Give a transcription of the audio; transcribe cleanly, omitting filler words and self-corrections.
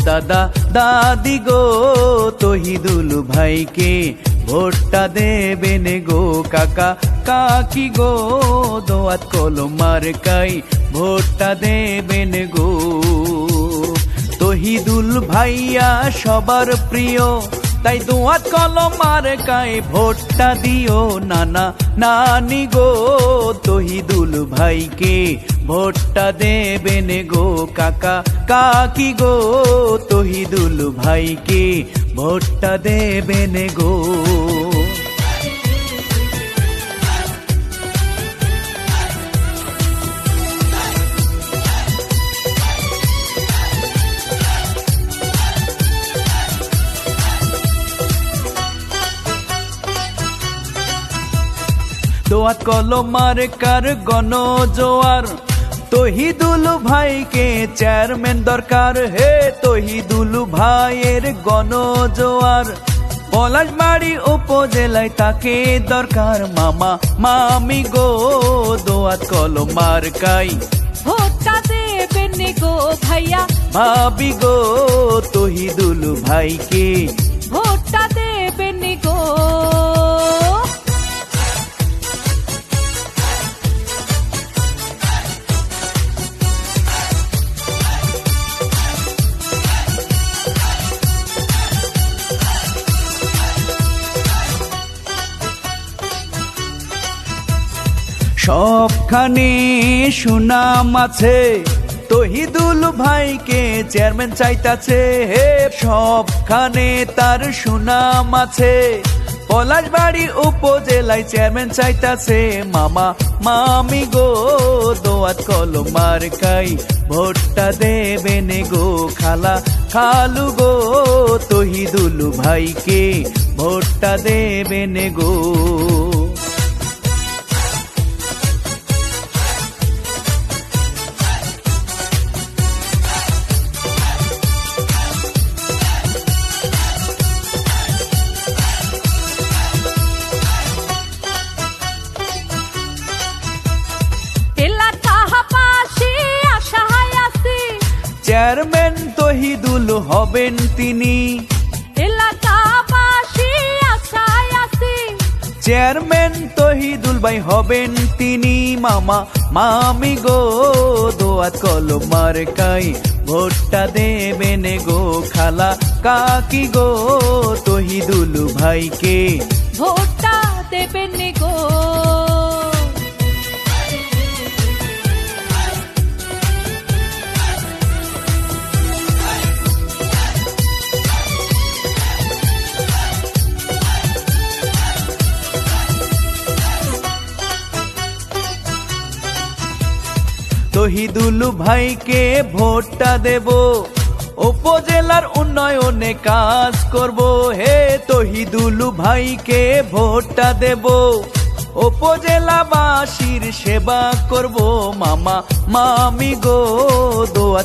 দাদা দাদি গো তহিদুল ভাইকে ভোটটা দেবেন গো কাকা কাকি গো দোয়াত কলম মার্কায় ভোটটা দেবেন গো। তহিদুল ভাইয়া সবার প্রিয় তাই দোয়াত কলম মার্কায় ভোটটা দিও নানা নানি গো তহিদুল ভাইকে ভোটটা দেবেন গো কাকা কাকি গো তহিদুল ভাইকে ভোটটা দেবেন গো। দোয়াত কলম মার্কার গণজোয়ার তহিদুল ভাইকে চেয়ারম্যান দরকার হে তহিদুল ভাইয়ের গণজোয়ার। পলাশবাড়ি উপজেলায় তাকে দরকার মামা মামি গো দোয়াত কলম মার্কায় ভোটটা দেবেন গো ভাইয়া ভাবি গো তহিদুল ভাইকে ভোটটা দেবেন গো। সবখানে সুনাম আছে তহিদুল ভাইকে চেয়ারম্যান চাইতাছে হে সবখানে তার সুনাম আছে। পলাশবাড়ি উপজেলায় চেয়ারম্যান চাইতাছে মামা মামি গো দোয়াত কলম মার্কায় ভোটটা দেবেন গো খালা খালু গো তহিদুল ভাইকে ভোটটা দেবেন গো। চেয়ারম্যান তহিদুল হবেন তিনি এলাকাবাসী আশায় আছে। চেয়ারম্যান তহিদুল ভাই হবেন তিনি মামা মামি গো দোয়াত কলম মার্কায় ভোটটা দেবেন গো খালা কাকি গো তহিদুল ভাইকে ভোটটা দেবেন গো। তহিদুল ভাইকে ভোটটা দেব উপজেলার উন্নয়নে কাজ করব হে তহিদুল ভাইকে ভোটটা দেব উপজেলাবাসীর সেবা করব মামা মামি গো দোয়াত